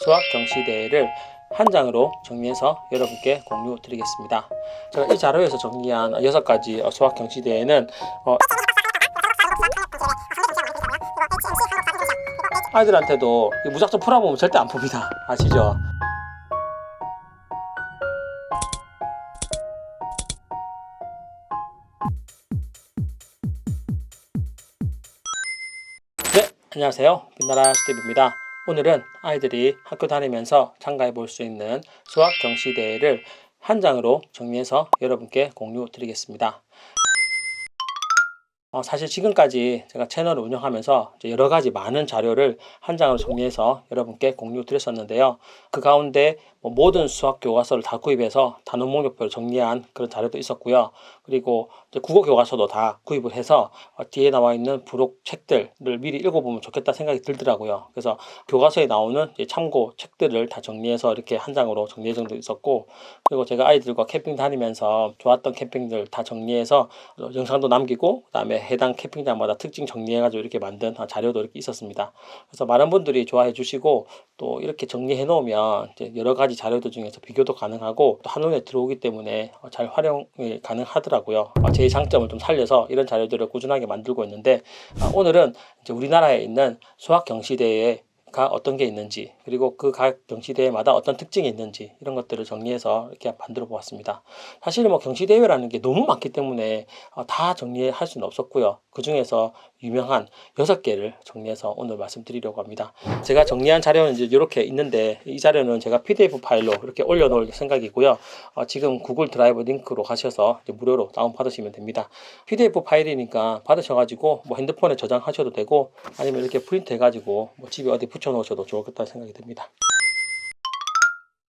수학 경시대회를 한 장으로 정리해서 여러분께 공유 드리겠습니다. 제가 이 자료에서 정리한 6가지 수학 경시대회는 아이들한테도 무작정 풀어보면 절대 안 풉니다. 아시죠? 네, 안녕하세요. 빛나라 스티브입니다. 오늘은 아이들이 학교 다니면서 참가해 볼 수 있는 수학 경시대회를 한 장으로 정리해서 여러분께 공유 드리겠습니다. 사실 지금까지 제가 채널을 운영하면서 여러 가지 많은 자료를 한 장으로 정리해서 여러분께 공유 드렸었는데요. 그 가운데 모든 수학 교과서를 다 구입해서 단원 목록표를 정리한 그런 자료도 있었고요. 그리고 국어 교과서도 다 구입을 해서 뒤에 나와 있는 부록 책들을 미리 읽어보면 좋겠다 생각이 들더라고요. 그래서 교과서에 나오는 참고 책들을 다 정리해서 이렇게 한 장으로 정리해 정도 있었고, 그리고 제가 아이들과 캠핑 다니면서 좋았던 캠핑들 다 정리해서 영상도 남기고, 그다음에 해당 캠핑장마다 특징 정리해가지고 이렇게 만든 자료도 이렇게 있었습니다. 그래서 많은 분들이 좋아해 주시고, 또 이렇게 정리해 놓으면 이제 여러 가지 자료들 중에서 비교도 가능하고 또 한눈에 들어오기 때문에 잘 활용이 가능하더라고요. 제 장점을 좀 살려서 이런 자료들을 꾸준하게 만들고 있는데, 오늘은 이제 우리나라에 있는 수학 경시대회 가 어떤 게 있는지, 그리고 그 각 경시대회마다 어떤 특징이 있는지, 이런 것들을 정리해서 이렇게 만들어 보았습니다. 사실 경시대회라는 게 너무 많기 때문에 다 정리할 수는 없었고요. 그 중에서 유명한 6개를 정리해서 오늘 말씀드리려고 합니다. 제가 정리한 자료는 이제 이렇게 있는데, 이 자료는 제가 PDF 파일로 이렇게 올려놓을 생각이고요. 지금 구글 드라이브 링크로 가셔서 무료로 다운받으시면 됩니다. PDF 파일이니까 받으셔가지고 핸드폰에 저장하셔도 되고, 아니면 이렇게 프린트 해가지고 집에 어디 붙여놓으셔도 좋겠다는 생각이 듭니다.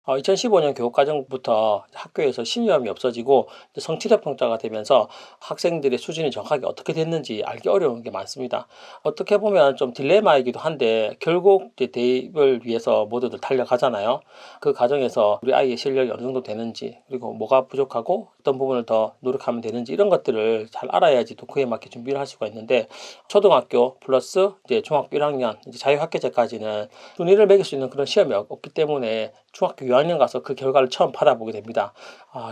2015년 교육과정부터 학교에서 신유함이 없어지고 성취도 평가가 되면서 학생들의 수준이 정확하게 어떻게 됐는지 알기 어려운 게 많습니다. 어떻게 보면 좀 딜레마이기도 한데, 결국 대입을 위해서 모두들 달려가잖아요. 그 과정에서 우리 아이의 실력이 어느 정도 되는지, 그리고 뭐가 부족하고 어떤 부분을 더 노력하면 되는지, 이런 것들을 잘 알아야지 또 그에 맞게 준비를 할 수가 있는데, 초등학교 플러스 이제 중학교 1학년 이제 자유학계제까지는 순위를 매길 수 있는 그런 시험이 없기 때문에 중학교 6학년 가서 그 결과를 처음 받아보게 됩니다.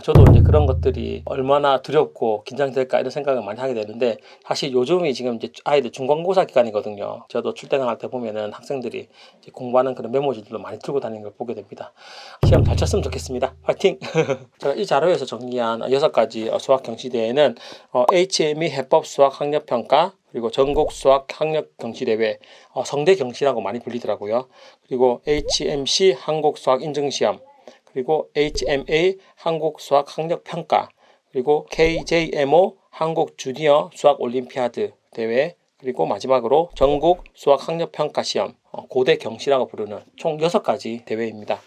저도 이제 그런 것들이 얼마나 두렵고 긴장될까 이런 생각을 많이 하게 되는데, 사실 요즘이 지금 이제 아이들 중간고사 기간이거든요. 저도 출퇴근할 때 보면은 학생들이 이제 공부하는 그런 메모지들도 많이 들고 다니는 걸 보게 됩니다. 시험 잘 쳤으면 좋겠습니다. 파이팅! 제가 이 자료에서 정리한 6가지 수학 경시대회는 HME 해법 수학 학력평가, 그리고 전국 수학 학력 경시대회, 성대 경시라고 많이 불리더라고요. 그리고 HMC 한국 수학 인증시험, 그리고 HMA 한국 수학 학력 평가, 그리고 KJMO 한국 주니어 수학 올림피아드 대회, 그리고 마지막으로 전국 수학 학력 평가 시험, 고대 경시라고 부르는 총 6가지 대회입니다.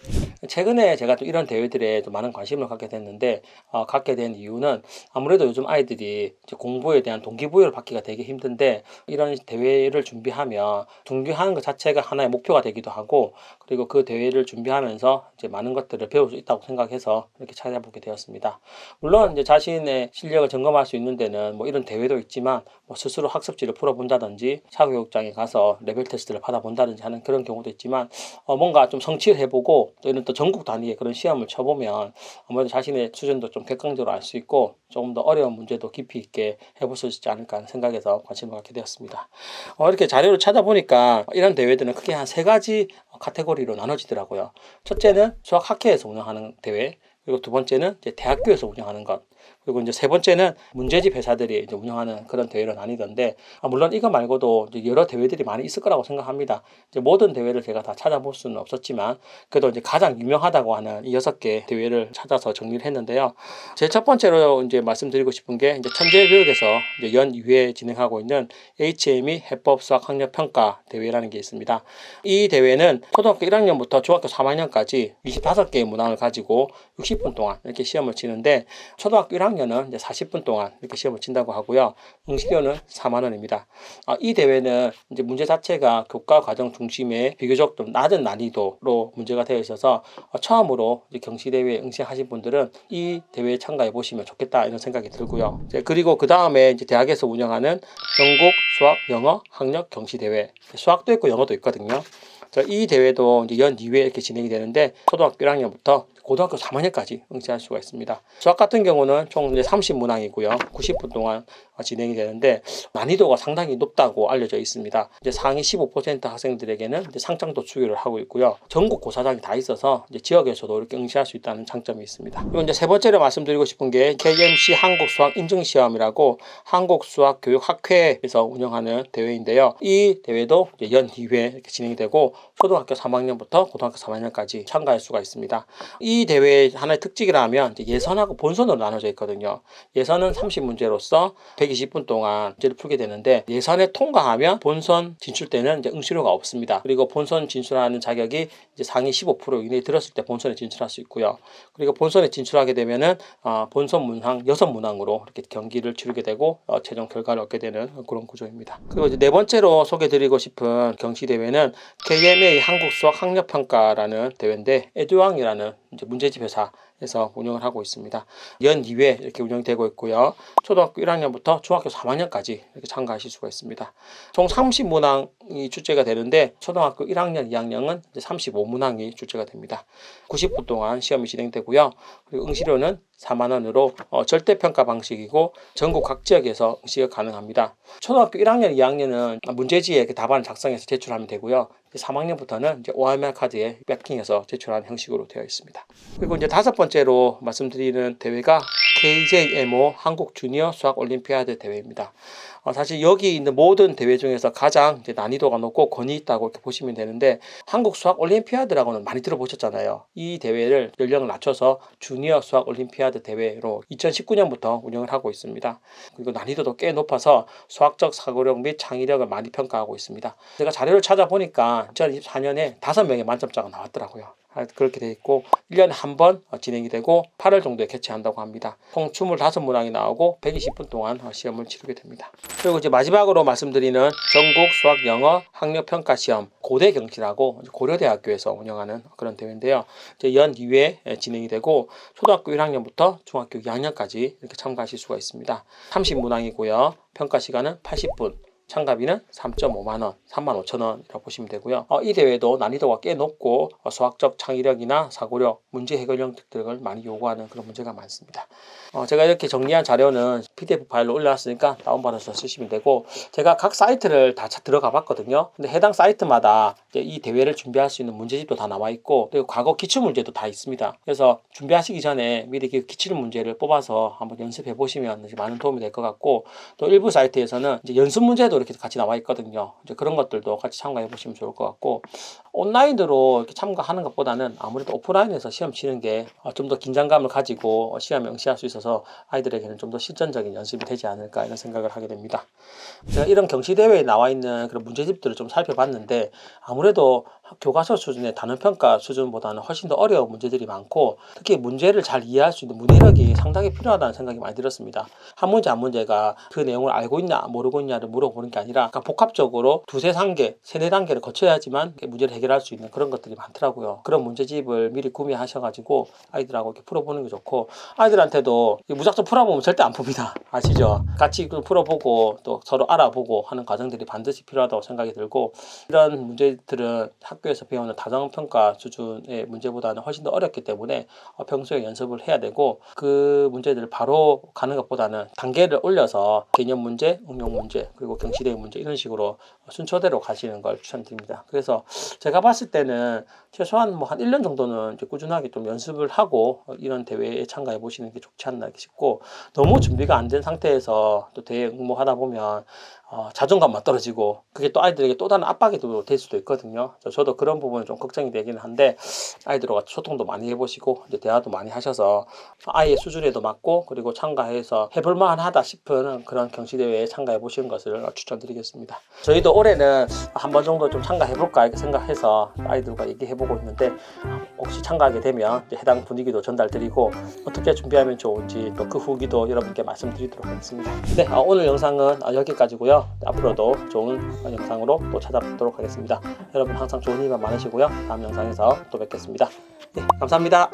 최근에 제가 또 이런 대회들에 또 많은 관심을 갖게 됐는데, 갖게 된 이유는 아무래도 요즘 아이들이 이제 공부에 대한 동기부여를 받기가 되게 힘든데, 이런 대회를 준비하면 준비하는 것 자체가 하나의 목표가 되기도 하고, 그리고 그 대회를 준비하면서 이제 많은 것들을 배울 수 있다고 생각해서 이렇게 찾아보게 되었습니다. 물론 이제 자신의 실력을 점검할 수 있는 데는 이런 대회도 있지만, 스스로 학습지를 풀어본다든지 사교육장에 가서 레벨 테스트를 받아본다든지 하는 그런 경우도 있지만, 뭔가 좀 성취를 해보고 또 이런 또 전국 단위의 그런 시험을 쳐보면 아무래도 자신의 수준도 좀 객관적으로 알 수 있고, 조금 더 어려운 문제도 깊이 있게 해볼 수 있지 않을까 하는 생각에서 관심을 갖게 되었습니다. 이렇게 자료를 찾아보니까 이런 대회들은 크게 한 3가지 카테고리로 나눠지더라고요. 첫째는 수학학회에서 운영하는 대회, 그리고 두 번째는 이제 대학교에서 운영하는 것, 그리고 이제 세 번째는 문제집 회사들이 이제 운영하는 그런 대회로 나뉘던데, 물론 이거 말고도 이제 여러 대회들이 많이 있을 거라고 생각합니다. 이제 모든 대회를 제가 다 찾아볼 수는 없었지만, 그래도 이제 가장 유명하다고 하는 이 6개 대회를 찾아서 정리를 했는데요. 제 첫 번째로 이제 말씀드리고 싶은 게, 이제 천재교육에서 이제 연 2회 진행하고 있는 HME 해법 수학 학력 평가 대회라는 게 있습니다. 이 대회는 초등학교 1학년부터 중학교 3학년까지 25개의 문항을 가지고 60분 동안 이렇게 시험을 치는데, 초등학교 1학년은 이제 40분 동안 이렇게 시험을 친다고 하고요. 응시료는 4만 원입니다. 이 대회는 이제 문제 자체가 교과 과정 중심의 비교적 좀 낮은 난이도로 문제가 되어 있어서, 처음으로 이제 경시대회에 응시하신 분들은 이 대회에 참가해 보시면 좋겠다 이런 생각이 들고요. 그리고 그 다음에 이제 대학에서 운영하는 전국 수학 영어 학력 경시대회, 수학도 있고 영어도 있거든요. 이 대회도 이제 연 2회 이렇게 진행이 되는데 초등학교 1학년부터 고등학교 3학년까지 응시할 수가 있습니다. 수학 같은 경우는 총 이제 30문항이고요. 90분 동안 진행이 되는데 난이도가 상당히 높다고 알려져 있습니다. 이제 상위 15% 학생들에게는 이제 상장도 수여를 하고 있고요. 전국 고사장이 다 있어서 이제 지역에서도 이렇게 응시할 수 있다는 장점이 있습니다. 그리고 이제 세 번째로 말씀드리고 싶은 게 KMC 한국수학 인증시험이라고 한국수학교육학회에서 운영하는 대회인데요. 이 대회도 이제 연 2회 이렇게 진행이 되고 초등학교 3학년부터 고등학교 3학년까지 참가할 수가 있습니다. 이 대회의 하나의 특징이라면 예선하고 본선으로 나눠져 있거든요. 예선은 30문제로서 120분 동안 문제를 풀게 되는데 예선에 통과하면 본선 진출 때는 이제 응시료가 없습니다. 그리고 본선 진출하는 자격이 이제 상위 15% 이내에 들었을 때 본선에 진출할 수 있고요. 그리고 본선에 진출하게 되면은 본선 문항 6문항으로 이렇게 경기를 치르게 되고 최종 결과를 얻게 되는 그런 구조입니다. 그리고 이제 네 번째로 소개드리고 싶은 경시 대회는 KMA 한국수학학력평가라는 대회인데 에듀왕이라는 이제 문제집 회사에서 운영을 하고 있습니다. 연 2회 이렇게 운영이 되고 있고요. 초등학교 1학년부터 중학교 3학년까지 이렇게 참가하실 수가 있습니다. 총 30문항이 출제가 되는데 초등학교 1학년, 2학년은 이제 35문항이 출제가 됩니다. 90분 동안 시험이 진행되고요. 그리고 응시료는 4만 원으로 절대평가 방식이고 전국 각 지역에서 응시가 가능합니다. 초등학교 1학년, 2학년은 문제지에 답안을 작성해서 제출하면 되고요. 3학년부터는 이제 OMR 카드에 백킹해서 제출하는 형식으로 되어 있습니다. 그리고 이제 다섯 번째로 말씀드리는 대회가 KJMO 한국 주니어 수학 올림피아드 대회입니다. 사실 여기 있는 모든 대회 중에서 가장 이제 난이도가 높고 권위 있다고 이렇게 보시면 되는데 한국 수학 올림피아드라고는 많이 들어보셨잖아요. 이 대회를 연령을 낮춰서 주니어 수학 올림피아드 대회로 2019년부터 운영을 하고 있습니다. 그리고 난이도도 꽤 높아서 수학적 사고력 및 창의력을 많이 평가하고 있습니다. 제가 자료를 찾아보니까 2024년에 5명의 만점자가 나왔더라고요. 그렇게 돼 있고 1년에 한 번 진행이 되고 8월 정도에 개최한다고 합니다. 총 25문항이 나오고 120분 동안 시험을 치르게 됩니다. 그리고 이제 마지막으로 말씀드리는 전국 수학 영어 학력 평가 시험 고대 경시라고 고려대학교에서 운영하는 그런 대회인데요. 이제 연 2회 진행이 되고 초등학교 1학년부터 중학교 2학년까지 이렇게 참가하실 수가 있습니다. 30문항이고요. 평가 시간은 80분. 참가비는 3.5만 원, 3만 5천 원이라고 보시면 되고요. 이 대회도 난이도가 꽤 높고 수학적 창의력이나 사고력, 문제 해결력 등을 많이 요구하는 그런 문제가 많습니다. 제가 이렇게 정리한 자료는 PDF 파일로 올려놨으니까 다운받아서 쓰시면 되고 제가 각 사이트를 다 들어가 봤거든요. 근데 해당 사이트마다 이제 이 대회를 준비할 수 있는 문제집도 다 나와 있고 그리고 과거 기출문제도 다 있습니다. 그래서 준비하시기 전에 미리 그 기출문제를 뽑아서 한번 연습해 보시면 많은 도움이 될 것 같고 또 일부 사이트에서는 이제 연습 문제도 이렇게 같이 나와 있거든요. 이제 그런 것들도 같이 참가해 보시면 좋을 것 같고 온라인으로 이렇게 참가하는 것보다는 아무래도 오프라인에서 시험 치는 게 좀 더 긴장감을 가지고 시험에 응시할 수 있어서 아이들에게는 좀 더 실전적인 연습이 되지 않을까 이런 생각을 하게 됩니다. 제가 이런 경시대회에 나와 있는 그런 문제집들을 좀 살펴봤는데 아무래도 교과서 수준의 단원평가 수준보다는 훨씬 더 어려운 문제들이 많고 특히 문제를 잘 이해할 수 있는 문해력이 상당히 필요하다는 생각이 많이 들었습니다. 한 문제 한 문제가 그 내용을 알고 있냐 모르고 있냐를 물어보는 게 아니라 복합적으로 두세 단계, 세네 단계를 거쳐야지만 문제를 해결할 수 있는 그런 것들이 많더라고요. 그런 문제집을 미리 구매하셔가지고 아이들하고 이렇게 풀어보는 게 좋고 아이들한테도 무작정 풀어보면 절대 안 풉니다. 아시죠? 같이 풀어보고 또 서로 알아보고 하는 과정들이 반드시 필요하다고 생각이 들고 이런 문제들은 학교에서 배우는 다정평가 수준의 문제보다는 훨씬 더 어렵기 때문에 평소에 연습을 해야 되고 그 문제들을 바로 가는 것보다는 단계를 올려서 개념 문제, 응용 문제, 그리고 경시대회 문제 이런 식으로 순서대로 가시는 걸 추천드립니다. 그래서 제가 봤을 때는 최소한 한 1년 정도는 이제 꾸준하게 좀 연습을 하고 이런 대회에 참가해 보시는 게 좋지 않나 싶고 너무 준비가 안 된 상태에서 또 대회 응모하다 보면 자존감만 떨어지고 그게 또 아이들에게 또 다른 압박이 될 수도 있거든요. 저도 그런 부분은 좀 걱정이 되기는 한데 아이들과 소통도 많이 해보시고 이제 대화도 많이 하셔서 아이의 수준에도 맞고 그리고 참가해서 해볼만하다 싶은 그런 경시대회에 참가해 보시는 것을 추천드리겠습니다. 저희도 올해는 한 번 정도 좀 참가해볼까 이렇게 생각해서 아이들과 얘기해보고 있는데 혹시 참가하게 되면 이제 해당 분위기도 전달드리고 어떻게 준비하면 좋은지 또 그 후기도 여러분께 말씀드리도록 하겠습니다. 네, 오늘 영상은 여기까지고요. 앞으로도 좋은 영상으로 또 찾아뵙도록 하겠습니다. 여러분 항상 좋은 일만 많으시고요. 다음 영상에서 또 뵙겠습니다. 네, 감사합니다.